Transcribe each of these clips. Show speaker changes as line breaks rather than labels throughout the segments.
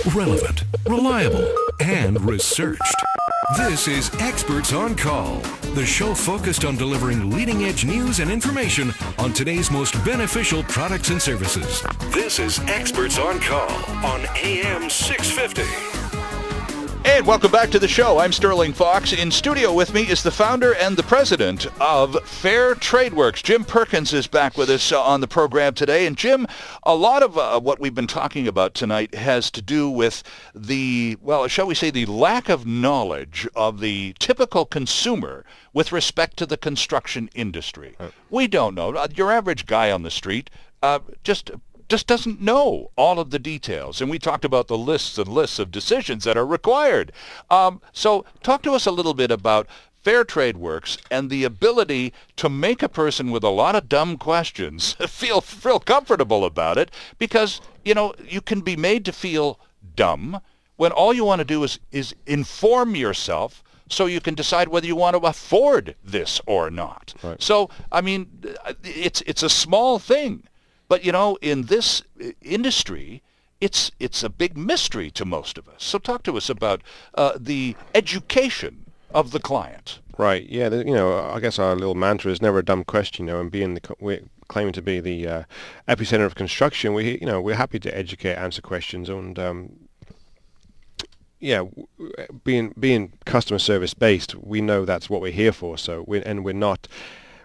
relevant, reliable, and researched. This is Experts on Call, the show focused on delivering leading-edge news and information on today's most beneficial products and services. This is Experts on Call on AM 650.
And welcome back to the show. I'm Sterling Fox. In studio with me is the founder and the president of FairTradeWorks. Jim Perkins is back with us on the program today. And Jim, a lot of what we've been talking about tonight has to do with the, well, shall we say, the lack of knowledge of the typical consumer with respect to the construction industry. We don't know. Your average guy on the street just doesn't know all of the details. And we talked about the lists and lists of decisions that are required. So talk to us a little bit about FairTradeWorks and the ability to make a person with a lot of dumb questions feel comfortable about it, because, you know, you can be made to feel dumb when all you want to do is inform yourself so you can decide whether you want to afford this or not. Right. So, I mean, it's a small thing. But, you know, in this industry, it's a big mystery to most of us. So talk to us about the education of the client.
Right. Yeah. You know, I guess our little mantra is never a dumb question. You know, and we're claiming to be the epicenter of construction. We're happy to educate, answer questions, and being customer service based, we know that's what we're here for. So we're not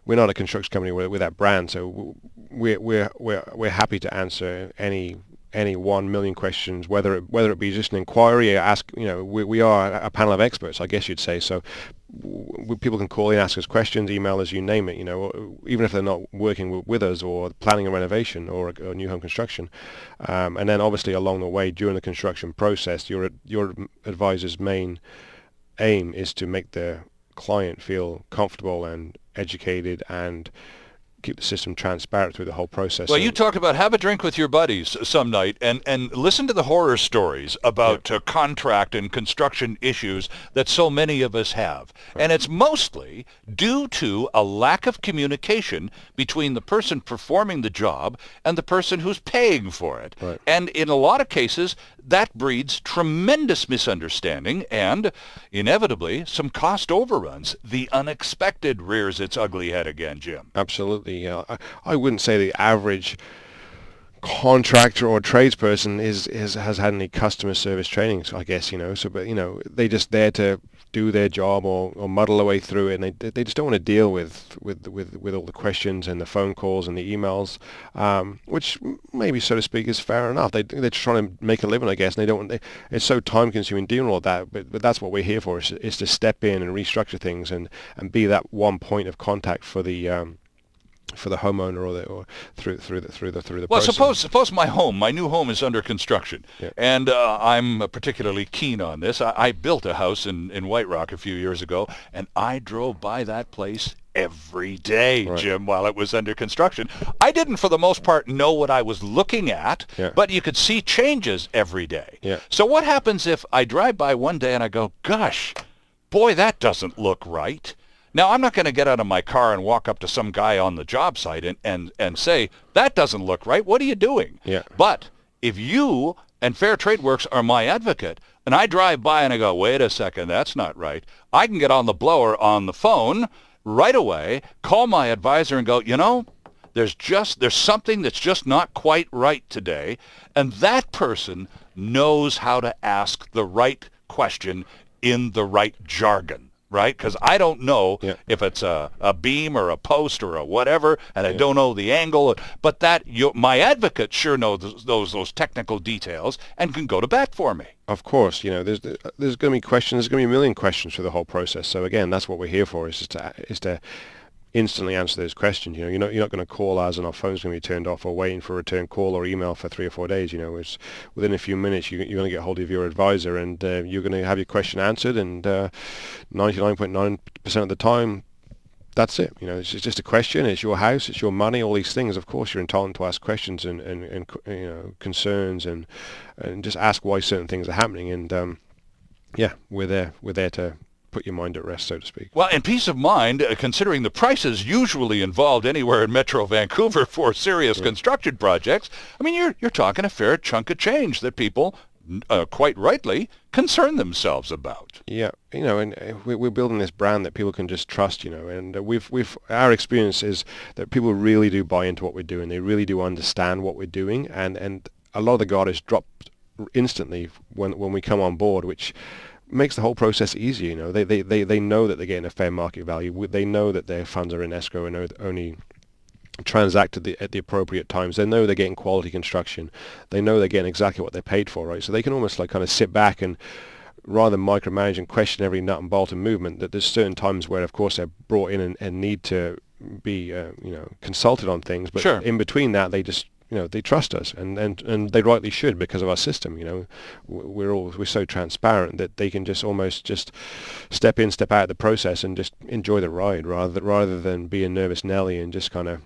a construction company with that brand. So we're happy to answer any 1 million questions, whether it be just an inquiry or ask. You know, we are a panel of experts, I guess you'd say. So people can call in, ask us questions, email us, you name it. You know, even if they're not working with us or planning a renovation or a new home construction. And then obviously along the way during the construction process, your advisor's main aim is to make the client feel comfortable and educated and keep the system transparent through the whole process.
Well, you talked about have a drink with your buddies some night and listen to the horror stories about contract and construction issues that so many of us have. Right. And it's mostly due to a lack of communication between the person performing the job and the person who's paying for it. Right. And in a lot of cases, that breeds tremendous misunderstanding and, inevitably, some cost overruns. The unexpected rears its ugly head again, Jim.
Absolutely. I wouldn't say the average contractor or tradesperson has had any customer service training, I guess, you know. So, but, you know, they're just there to do their job or muddle their way through it, and they just don't want to deal with all the questions and the phone calls and the emails, which maybe, so to speak, is fair enough. They're trying to make a living, I guess, and they don't want. It's so time consuming dealing with all that, but that's what we're here for, is to step in and restructure things and be that one point of contact for the homeowner or through the
well,
process.
suppose my new home is under construction, and I'm particularly keen on this. I built a house in White Rock a few years ago, and I drove by that place every day, right, Jim, while it was under construction. I didn't, for the most part, know what I was looking at, but you could see changes every day. Yeah. So what happens if I drive by one day and I go, gosh, boy, that doesn't look right? Now, I'm not going to get out of my car and walk up to some guy on the job site and say, that doesn't look right. What are you doing? Yeah. But if you and FairTradeWorks are my advocate, and I drive by and I go, wait a second, that's not right, I can get on the blower on the phone right away, call my advisor and go, you know, there's something that's just not quite right today, and that person knows how to ask the right question in the right jargon. Right? Because I don't know if it's a beam or a post or a whatever, and I don't know the angle. But my advocate sure knows those technical details and can go to bat for me.
Of course, you know, there's going to be questions. There's going to be a million questions for the whole process. So again, that's what we're here for: is to instantly answer those questions. You know, you're not going to call us and our phone's going to be turned off or waiting for a return call or email for 3 or 4 days. You know, it's within a few minutes you're going to get hold of your advisor and you're going to have your question answered, and 99.9% of the time, that's it. You know, it's just a question. It's your house. It's your money. All these things. Of course, you're entitled to ask questions and you know, concerns and just ask why certain things are happening. And we're there to put your mind at rest, so to speak.
Well, and peace of mind, considering the prices usually involved anywhere in Metro Vancouver for serious construction projects, I mean, you're talking a fair chunk of change that people quite rightly, concern themselves about.
Yeah, and we're building this brand that people can just trust, and our experience is that people really do buy into what we're doing. They really do understand what we're doing, and a lot of the guard is dropped instantly when we come on board, which makes the whole process easier. They know that they're getting a fair market value. They know that their funds are in escrow and only transacted at the appropriate times. They know they're getting quality construction. They know they're getting exactly what they paid for, right? So they can almost kind of sit back and, rather than micromanage and question every nut and bolt and movement, that there's certain times where, of course, they're brought in and need to be, consulted on things. But
sure.
In between that, they just, they trust us, and they rightly should, because of our system. We're so transparent that they can just almost just step in, step out of the process, and just enjoy the ride rather than be a nervous Nelly and just kind of.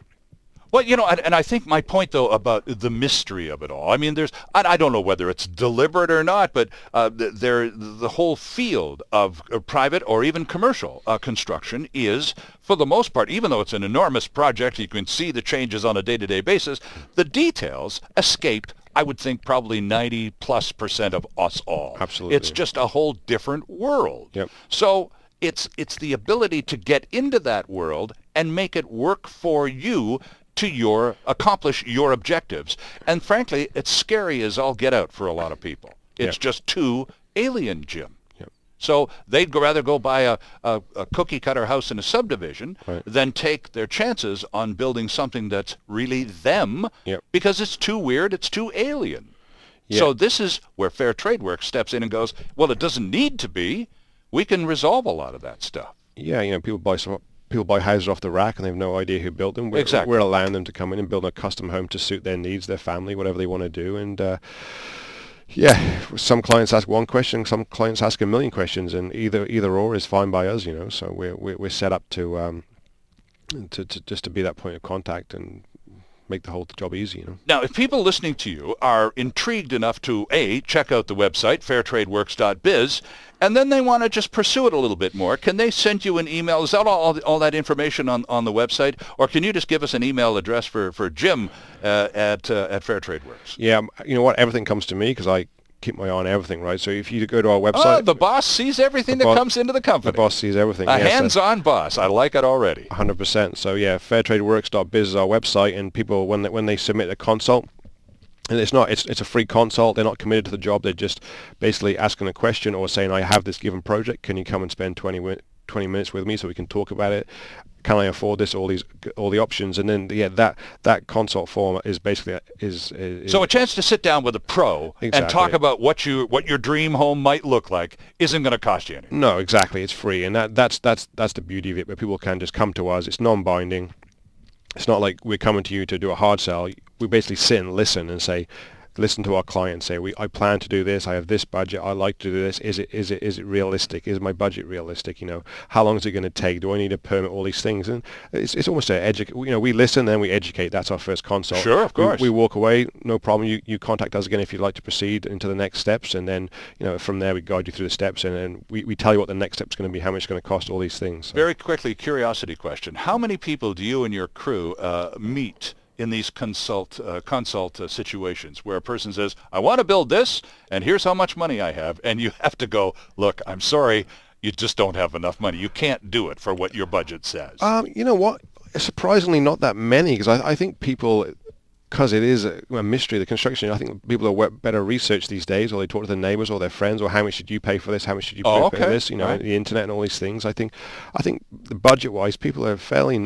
Well, and I think my point, though, about the mystery of it all, I mean, I don't know whether it's deliberate or not, but the whole field of private or even commercial construction is, for the most part, even though it's an enormous project, you can see the changes on a day-to-day basis, the details escape, I would think, probably 90+% of us all.
Absolutely.
It's just a whole different world.
Yep.
So it's the ability to get into that world and make it work for you to accomplish your objectives. And frankly, it's scary as all get out for a lot of people. It's just too alien, Jim.
Yep.
So they'd rather go buy a cookie-cutter house in a subdivision than take their chances on building something that's really them, because it's too weird, it's too alien. So this is where FairTradeWorks steps in and goes, well, it doesn't need to be. We can resolve a lot of that stuff.
Yeah, people buy houses off the rack and they have no idea who built them.
Exactly.
We're allowing them to come in and build a custom home to suit their needs, their family, whatever they want to do. And some clients ask one question, some clients ask a million questions, and either or is fine by us. So we're set up to just to be that point of contact and make the whole job easy.
Now, if people listening to you are intrigued enough to check out the website fairtradeworks.biz, and then they want to just pursue it a little bit more, can they send you an email? Is that all that information on the website, or can you just give us an email address for Jim at FairTradeWorks?
Yeah, you know what? Everything comes to me because I keep my eye on everything, right? So if you go to our website...
the boss sees everything that comes into the company.
The boss sees everything.
A hands-on boss. I like it already.
100%. So yeah, fairtradeworks.biz is our website, and people, when they submit a consult, and it's a free consult, they're not committed to the job, they're just basically asking a question or saying, I have this given project, can you come and spend 20 minutes with me so we can talk about it? Can I afford this? All the options, and then that consult form is basically is
so a chance to sit down with a pro and talk about what your dream home might look like isn't going to cost you anything.
No, exactly, it's free, and that's the beauty of it. Where people can just come to us. It's non-binding. It's not like we're coming to you to do a hard sell. We basically sit and listen to our clients, say, I plan to do this, I have this budget, I like to do this, is it realistic, is my budget realistic, how long is it going to take, do I need a permit, all these things. And it's almost we listen, then we educate. That's our first consult.
Sure, of course.
We walk away, no problem. You contact us again if you'd like to proceed into the next steps, and then from there we guide you through the steps, and then we tell you what the next step's going to be, how much it's going to cost, all these things. So.
Very quickly, curiosity question: how many people do you and your crew meet in these consult situations where a person says, I want to build this, and here's how much money I have, and you have to go, look, I'm sorry, you just don't have enough money. You can't do it for what your budget says.
You know what? Surprisingly, not that many, because I think people, because it is a mystery, the construction, I think people are better research these days, or they talk to their neighbors or their friends, or how much should you pay for this, how much should you pay for this, right. The internet and all these things. I think the budget-wise, people are fairly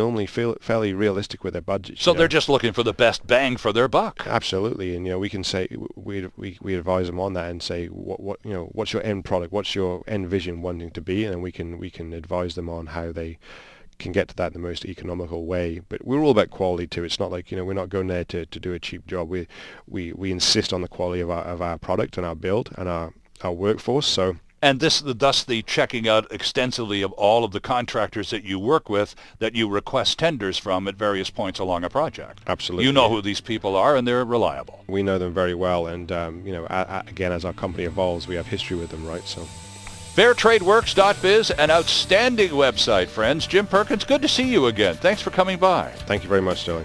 realistic with their budget.
So they're just looking for the best bang for their buck.
Absolutely, and we can say we advise them on that and say what's your end product, what's your end vision wanting to be, and we can advise them on how they can get to that in the most economical way. But we're all about quality too. It's not like we're not going there to do a cheap job. We insist on the quality of our product and our build and our workforce. So
and thus the checking out extensively of all of the contractors that you work with, that you request tenders from at various points along a project.
Absolutely.
You know who these people are, and they're reliable.
We know them very well, and again, as our company evolves, we have history with them, right? So.
FairTradeWorks.biz, an outstanding website, friends. Jim Perkins, good to see you again. Thanks for coming by.
Thank you very much, Sterling.